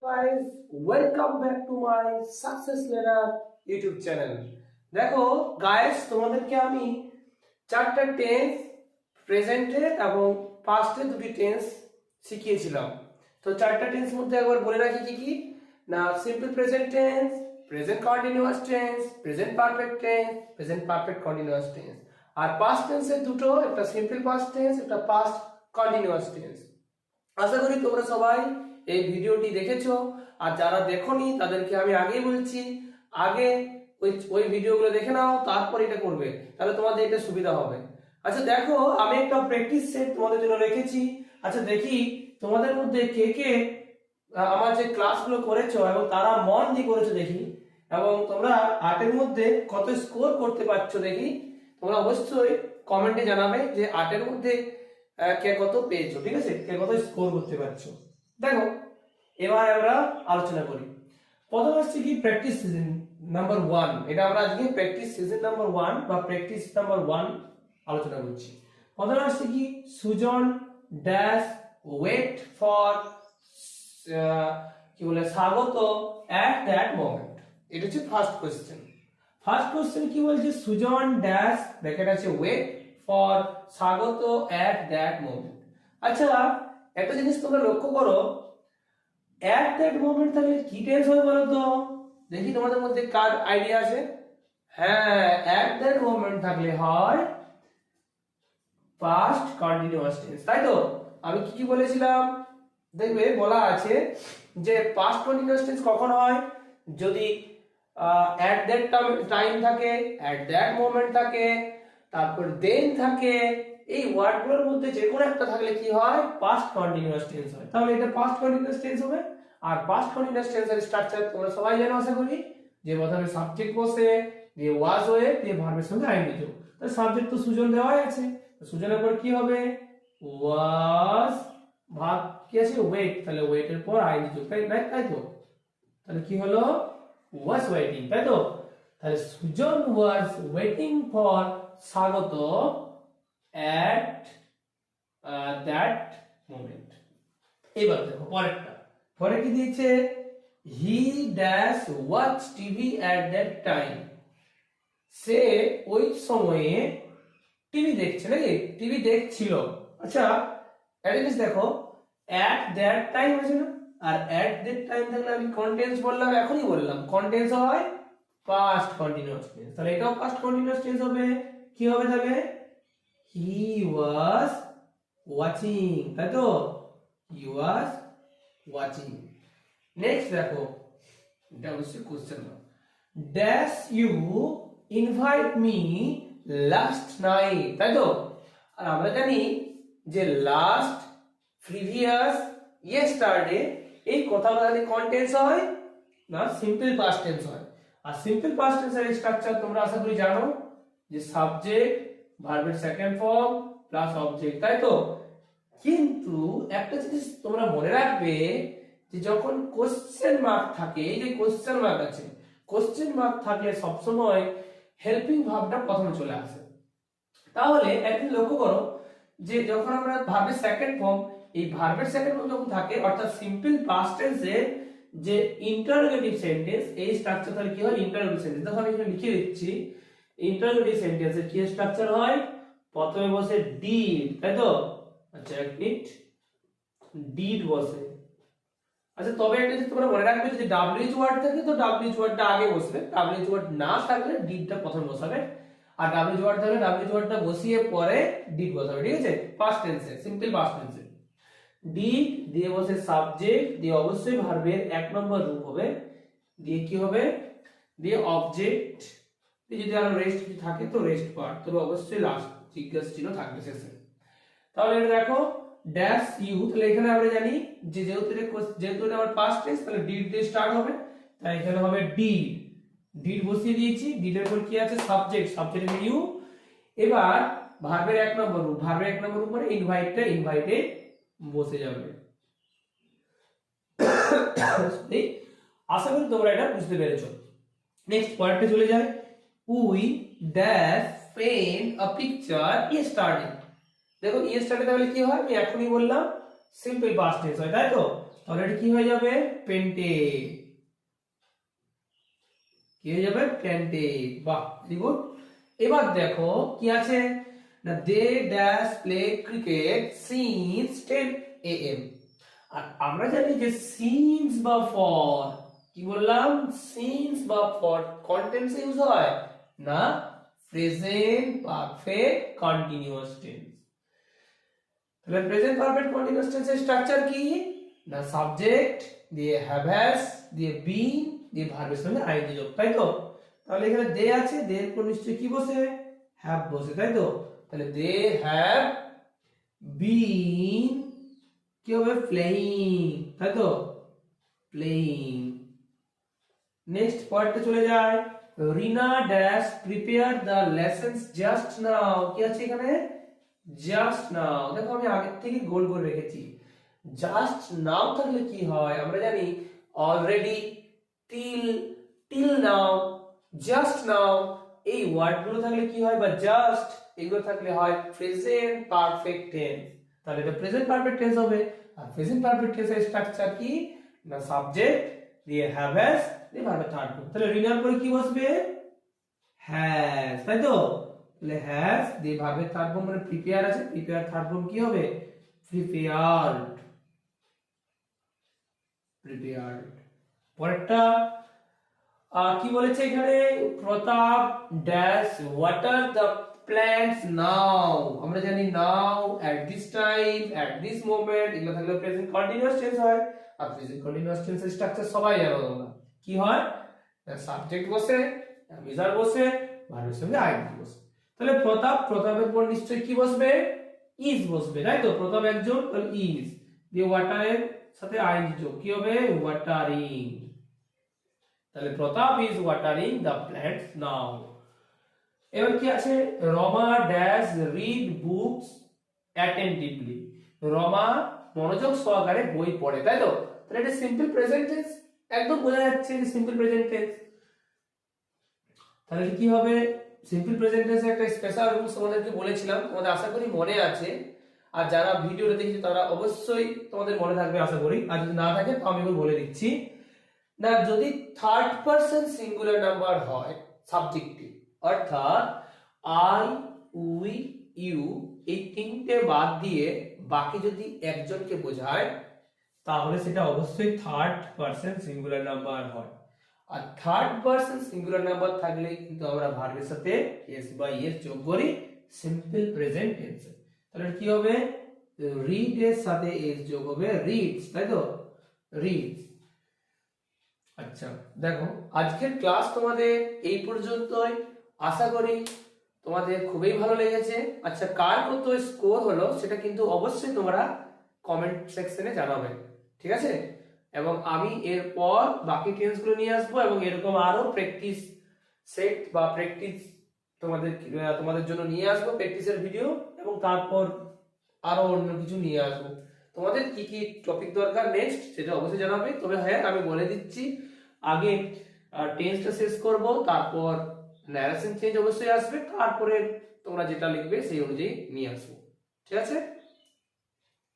guys, welcome back to my success learner YouTube channel. দেখো guys, তোমাদেরকে আমি চারটা টেন্স প্রেজেন্টে এবং পাস্টে দুটি টেন্স শিখিয়েছিলাম। তো চারটা টেন্স মধ্যে একবার বলে রাখি কি কি না, simple present tense, present continuous tense, present perfect tense, present perfect continuous tense. আর পাস্ট টেন্সের দুটো, একটা সিম্পল পাস্ট টেন্স, একটা পাস্ট কন্টিনিউয়াস টেন্স। আশা করি তোমরা সবাই এই ভিডিওটি দেখেছো, আর যারা দেখোনি তাদেরকে আমি আগেই বলছি আগে ওই ভিডিওগুলো দেখে নাও, তারপর এটা করবে, তাহলে তোমাদের এটা সুবিধা হবে। আচ্ছা দেখো, আমি একটা প্র্যাকটিস সেট তোমাদের জন্য রেখেছি। আচ্ছা দেখি তোমাদের মধ্যে কে কে আমার যে ক্লাসগুলো করেছো এবং তারা মন দিয়ে করেছো দেখি, এবং তোমরা 8 এর মধ্যে কত স্কোর করতে পারছো দেখি। তোমরা অবশ্যই কমেন্টে জানাবে যে 8 এর মধ্যে কে কত পেয়েছো, ঠিক আছে, কে কত স্কোর করতে পারছো। দেখো এবার আমরা আলোচনা করি। প্রথম হচ্ছে কি প্র্যাকটিস সিজন নাম্বার 1। এটা আমরা আজকে প্র্যাকটিস সিজন নাম্বার 1 বা প্র্যাকটিস নাম্বার 1 আলোচনা করছি। প্রথম হচ্ছে কি সুজন ড্যাশ ওয়েট ফর কি বলে স্বাগত এট দ্যাট মোমেন্ট। এটা হচ্ছে ফার্স্ট কোশ্চেন। ফার্স্ট কোশ্চেন কি বলছে, সুজন ড্যাশ ব্র্যাকেট আছে ওয়েট ফর স্বাগত এট দ্যাট মোমেন্ট। আচ্ছা একটা জিনিস তোমরা লক্ষ্য করো, এট দ্যাট মোমেন্ট থাকলে কি টেন্স হবে বলো তো? দেখি তোমাদের মধ্যে কার আইডিয়া আছে। হ্যাঁ, এট দ্যাট মোমেন্ট থাকলে হয় পাস্ট কন্টিনিউয়াস টেন্স, তাই তো? আমি কি কি বলেছিলাম দেখবে, বলা আছে যে পাস্ট কন্টিনিউয়াস টেন্স কখন হয়, যদি এট দ্যাট টাইম থাকে, এট দ্যাট মোমেন্ট থাকে, তারপর দেন থাকে, এই ওয়ার্ডগুলোর মধ্যে যে কোনো একটা থাকলে কি হয়, পাস্ট কন্টিনিউয়াস টেন্স হয়। তাহলে এটা পাস্ট কন্টিনিউয়াস টেন্স হবে। আর পাস্ট কন্টিনিউয়াস টেন্সের স্ট্রাকচার তোমরা সবাই জানো আশা করি, যে প্রথমে সাবজেক্ট বসে, দিয়ে ওয়াজ হয়ে, দিয়ে ভার্বের সঙ্গে আইএনজি যোগ। তাহলে সাবজেক্ট তো সুজন দেওয়াই আছে, সুজনের পর কি হবে, ওয়াজ, ভার্ব কি আছে ওয়েট, তাহলে ওয়েটের পর আইএনজি যোগ, তাই তো? তাহলে কি হলো, ওয়াজ ওয়েটিং, তাই তো? তাহলে সুজন ওয়াজ ওয়েটিং ফর স্বাগত at that moment। এবার দেখো পরেরটা, পরে কি দিয়েছে, he dash watch TV at that time। সে ওই সময়ে টিভি দেখছে, নাকি টিভি দেখছিল। আচ্ছা একটা জিনিস দেখো, at that time আছে না, আর at that time থাকলে আমি কন্টেন্স বললাম, এখনই বললাম কন্টেন্স হয় পাস্ট কন্টিনিউয়াস টেন্স। তাহলে এটাও পাস্ট কন্টিনিউয়াস টেন্স হবে। কি হবে তাহলে, he was watching, তাই তো? he was watching। নেক্সট দেখো, এটা অবশ্যই কোশ্চেন না, dash you invite me last night, তাই তো? আর আমরা জানি যে লাস্ট, প্রিভিয়াস, ইয়েস্টারডে, এই কথাগুলো যদি কন্টেন্স হয় না, সিম্পল পাস্ট টেন্স হয়। আর সিম্পল পাস্ট টেন্সের স্ট্রাকচার তোমরা আশা করি জানো, যে সাবজেক্ট, ভার্বের সেকেন্ড ফর্ম প্লাস অবজেক্ট, তাই তো? কিন্তু একটা জিনিস তোমরা মনে রাখবে, যে যখন কোশ্চেন মার্ক থাকে, এই যে কোশ্চেন মার্ক আছে, কোশ্চেন মার্ক থাকলে সবসময় হেল্পিং ভার্বটা প্রথমে চলে আসে। তাহলে একদিন লক্ষ্য করো, যে যখন আমরা ভার্বের সেকেন্ড ফর্ম, এই ভার্বের সেকেন্ড ফর্ম যখন থাকে, অর্থাৎ সিম্পল পাস্ট টেন্সে যে ইন্টারোগেটিভ সেন্টেন্স, এই স্ট্রাকচার তাহলে কি হয়, ইন্টারোগেটিভ সেন্টেন্স। দেখো আমি এখানে লিখে দিচ্ছি, ইন্টারোগেটিভ সেন্টেন্সের কি স্ট্রাকচার হয়, প্রথমে বসে ডিড, তাই তো? আচ্ছা এক মিনিট, ডিড বসে। আচ্ছা তবে একটা জিনিস তোমরা মনে রাখবে, যদি ডাব্লিউএইচ ওয়ার্ড থাকে তো ডাব্লিউএইচ ওয়ার্ডটা আগে বসবে, ডাব্লিউএইচ ওয়ার্ড না থাকলে ডিডটা প্রথমে বসাবে, আর ডাব্লিউএইচ ওয়ার্ড থাকলে ডাব্লিউএইচ ওয়ার্ডটা বসিয়ে পরে ডিড বসাবে, ঠিক আছে? পাস্ট টেন্সে, সিম্পল পাস্ট টেন্সে ডিড দিয়ে বসে সাবজেক্ট, দিয়ে অবশ্যই ভার্বের এক নম্বর রূপ হবে, দিয়ে কি হবে, দিয়ে অবজেক্ট, যদি আরো রেস্ট কিছু থাকে তো রেস্ট পার্ট, তবে অবশ্যই লাস্ট জিজ্ঞাসা চিহ্ন থাকবে শেষে। তাহলে এটা দেখো ড্যাশ ইউ, তাহলে এখানে আমরা জানি যে যেহেতু এটা আমার পাস্ট টেন্স, তাহলে ডিড দিয়ে স্টার্ট হবে, তাই এখানে হবে ডিড, ডিড বসিয়ে দিয়েছি, ডিডের পর কি আছে সাবজেক্ট, সাবজেক্টের ইউ। এবার ভার্বের এক নম্বর রূপ, ভার্বের এক নম্বর উপরে ইনভাইটটা ইনভাইটে বসে যাবে। আশা করি তোমরা এটা বুঝতে পেরেছো। নেক্সট পয়েন্টে চলে যায়, we dash paint a picture yesterday. দেখো ইয়েস্টারডে তাহলে কি হয়, আমি এখনই বললাম সিম্পল পাস্ট টেন্স হয়, তাই তো? তাহলে এটা কি হয়ে যাবে পেন্টে, কি হয়ে যাবে পেন্টে। বাহ ভেরি গুড। এবার দেখো কি আছে না they dash play cricket since 10 AM। আর আমরা জানি যে সিন্স বা ফর, কি বললাম সিন্স বা ফর কন্টেন্টস ইউজ হয় না প্রেজেন্ট পারফেক্ট কন্টিনিউয়াস টেন্স। তাহলে প্রেজেন্ট পারফেক্ট কন্টিনিউয়াস টেন্সের স্ট্রাকচার কি না সাবজেক্ট দিয়ে হ্যাভ হ্যাজ দিয়ে বিন দিয়ে ভার্বের সঙ্গে আইএনজি যোগ, তাই তো। তাহলে এখানে দে আছে, দে এর পর নিশ্চয়ই কি বসে হ্যাভ বসে, তাই তো। তাহলে দে হ্যাভ বিন কি হবে প্লেইং, তাই তো প্লেইং। নেক্সট পয়েন্টে চলে যায় Rina dash prepare the lessons just now, কি আছে এখানে জাস্ট নাও। দেখো আমি আগে থেকে গোল করে রেখেছি। জাস্ট নাও থাকলে কি হয় আমরা জানি already, till, till now, just now, এই ওয়ার্ডগুলো থাকলে কি হয় বা জাস্ট এগুলো থাকলে হয় প্রেজেন্ট পারফেক্ট টেন্স। তাহলে এটা প্রেজেন্ট পারফেক্ট টেন্স হবে। আর প্রেজেন্ট পারফেক্ট টেন্সের স্ট্রাকচার কি না সাবজেক্ট দিয়ে হ্যাভ হ্যাজ দিয়ে ভার্বের থার্ড ফর্ম। তাহলে রিনার পরে কি বসবে হ্যাজ, তাই তো। তাহলে হ্যাজ দিয়ে ভার্বের থার্ড ফর্ম মানে প্রিপেয়ার আছে, প্রিপেয়ার থার্ড ফর্ম কি হবে প্রিপেয়ার্ড, প্রিপেয়ার্ড। পরেরটা কি বলেছে এখানে Pratap dash water the plants now. আমরা জানি now at this time at this moment এগুলো থাকলে প্রেজেন্ট কন্টিনিউয়াস টেন্স হয়। আর প্রেজেন্ট কন্টিনিউয়াস টেন্সের স্ট্রাকচার সবাই জানো তোমরা কি হয় সাবজেক্ট বসে মিজার বসে ভার্বের সঙ্গে আইএনজি বসে। তাহলে প্রতাপ, প্রতাপের পর নিশ্চয়ই কি বসবে ইজ বসবে, তাই তো। প্রতাপ একজন তাহলে ইজ দিয়ে ওয়াটারের সাথে আইএনজি যোগ কি হবে ওয়াটারিং। তাহলে প্রতাপ ইজ ওয়াটারিং দ্য প্ল্যান্টস নাও। এবার কি আছে Rama dash read books attentively. Rama মনোযোগ সহকারে বই পড়ে, তাই তো। তাহলে এটা সিম্পল প্রেজেন্ট টেন্স, একদম বোঝা যাচ্ছে যে সিম্পল প্রেজেন্ট টেন্স। তাহলে কি হবে সিম্পল প্রেজেন্ট টেন্সের একটা স্পেশাল রুলস তোমাদেরকে বলেছিলাম, তোমাদের আশা করি মনে আছে। আর যারা ভিডিওটা দেখছে তারা অবশ্যই তোমাদের মনে থাকবে আশা করি। আর যদি না থাকে তো আমি বলে দিচ্ছি না যদি থার্ড পারসন সিঙ্গুলার নাম্বার হয় সাবজেক্টিভ, অর্থাৎ আই উই ইউ এই তিনটে বাদ দিয়ে বাকি যদি একজনকে বোঝায় তাহলে সেটা অবশ্যই থার্ড পারসন সিঙ্গুলার নাম্বার হয়। আর থার্ড পারসন সিঙ্গুলার নাম্বার থাকলে কিন্তু আমরা ভার্বের সাথে এস বা এস যোগ করি সিম্পল প্রেজেন্ট টেন্সে। তাহলে কি হবে রিড এর সাথে এস যোগ হবে রিডস, তাই তো রিডস। আচ্ছা দেখো আজকের ক্লাস তোমাদের এই পর্যন্তই, আশা করি তোমাদের খুবই ভালো লেগেছে। আচ্ছা কার কত স্কোর হলো সেটা কিন্তু অবশ্যই তোমরা কমেন্ট সেকশনে জানাবে, ঠিক আছে। এবং আমি এরপর বাকি টেন্সগুলো নিয়ে আসবো এবং এরকম আরো প্র্যাকটিস সেট বা প্র্যাকটিস তোমাদের জন্য নিয়ে আসবো প্র্যাকটিসের ভিডিও, এবং তারপর আরো অন্য কিছু নিয়ে আসবো। তোমাদের কি কি টপিক দরকার নেক্সট সেটা অবশ্যই জানাবে। তবে হ্যাঁ আমি বলে দিচ্ছি আগে টেন্সটা শেষ করব, তারপর ন্যারেশন চেঞ্জ অবশ্যই আসবে, তারপরে তোমরা যেটা লিখবে সেই অনুযায়ী নিয়ে আসবো, ঠিক আছে।